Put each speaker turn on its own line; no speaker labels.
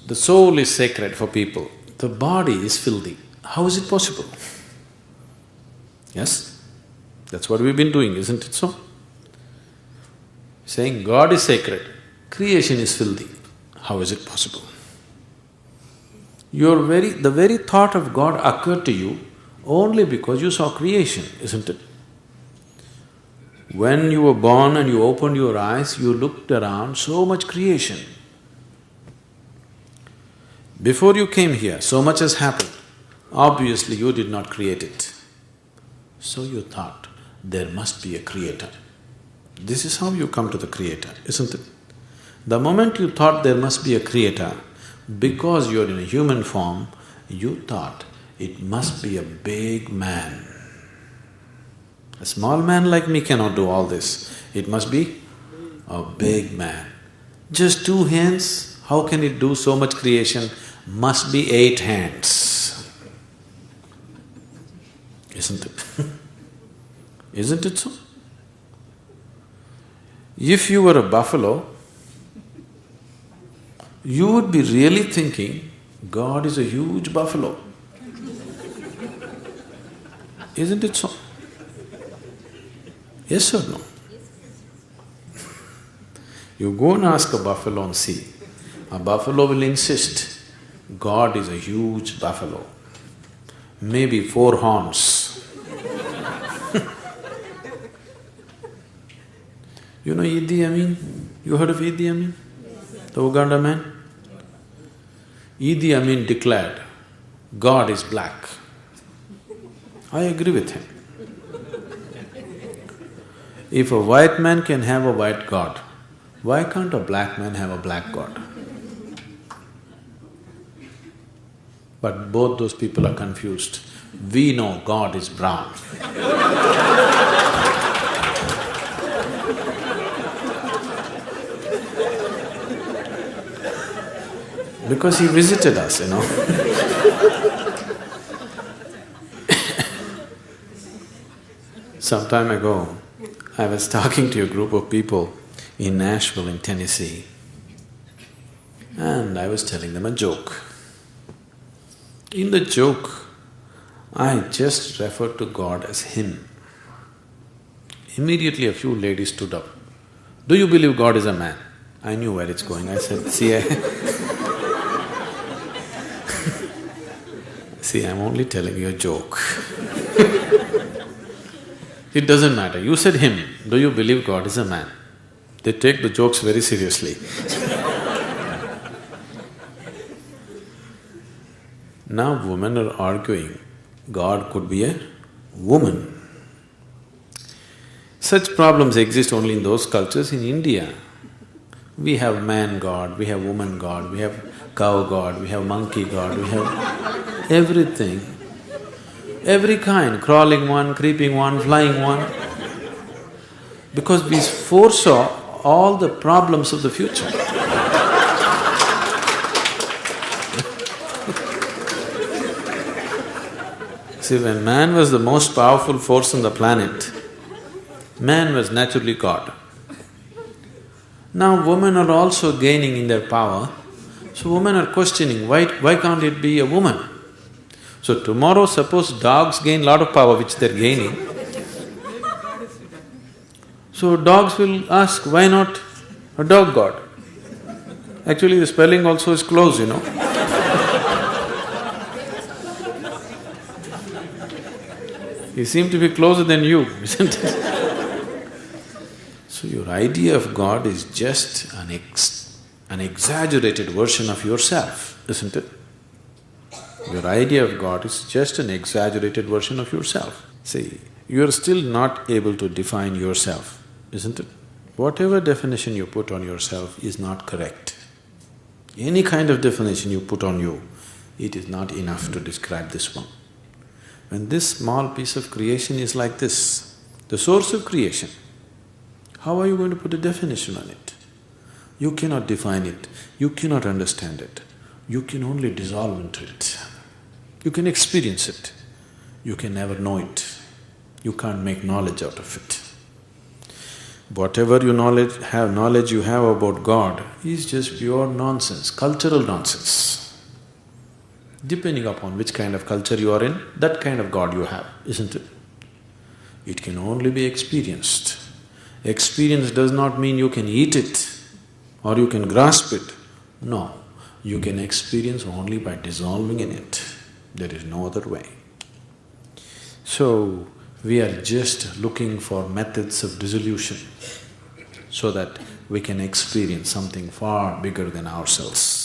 The soul is sacred for people, the body is filthy. How is it possible? Yes? That's what we've been doing, isn't it so? Saying God is sacred, creation is filthy. How is it possible? The very thought of God occurred to you only because you saw creation, isn't it? When you were born and you opened your eyes, you looked around, so much creation. Before you came here, so much has happened. Obviously, you did not create it. So you thought, there must be a creator. This is how you come to the creator, isn't it? The moment you thought there must be a creator, because you're in a human form, you thought it must be a big man. A small man like me cannot do all this. It must be a big man. Just 2 hands, how can it do so much creation? Must be 8 hands. Isn't it? Isn't it so? If you were a buffalo, you would be really thinking, God is a huge buffalo. Isn't it so? Yes or no? You go and ask a buffalo and see. A buffalo will insist, God is a huge buffalo, maybe 4 horns. You know Idi Amin? You heard of Idi Amin? The Uganda man? Idi Amin declared, God is black. I agree with him. If a white man can have a white God, why can't a black man have a black God? But both those people are confused. We know God is brown. Because he visited us, you know. Some time ago, I was talking to a group of people in Nashville in Tennessee, and I was telling them a joke. In the joke, I just referred to God as Him. Immediately a few ladies stood up. Do you believe God is a man? I knew where it's going. I said, see, I'm only telling you a joke. It doesn't matter. You said Him. Do you believe God is a man? They take the jokes very seriously. Now women are arguing, God could be a woman. Such problems exist only in those cultures. In India, we have man God, we have woman God, we have cow God, we have monkey God, we have everything. Every kind, crawling one, creeping one, flying one. Because we foresaw all the problems of the future. See, when man was the most powerful force on the planet, man was naturally God. Now women are also gaining in their power, so women are questioning, why can't it be a woman? So tomorrow suppose dogs gain lot of power which they're gaining, so dogs will ask, why not a dog god? Actually the spelling also is close, you know. He seemed to be closer than you, isn't it? So your idea of God is just an exaggerated version of yourself, isn't it? Your idea of God is just an exaggerated version of yourself. See, you're still not able to define yourself, isn't it? Whatever definition you put on yourself is not correct. Any kind of definition you put on you, it is not enough to describe this one. When this small piece of creation is like this, the source of creation, how are you going to put a definition on it? You cannot define it, you cannot understand it, you can only dissolve into it. You can experience it, you can never know it, you can't make knowledge out of it. Whatever knowledge you have about God is just pure nonsense, cultural nonsense. Depending upon which kind of culture you are in, that kind of God you have, isn't it? It can only be experienced. Experience does not mean you can eat it or you can grasp it. No, you can experience only by dissolving in it. There is no other way. So, we are just looking for methods of dissolution so that we can experience something far bigger than ourselves.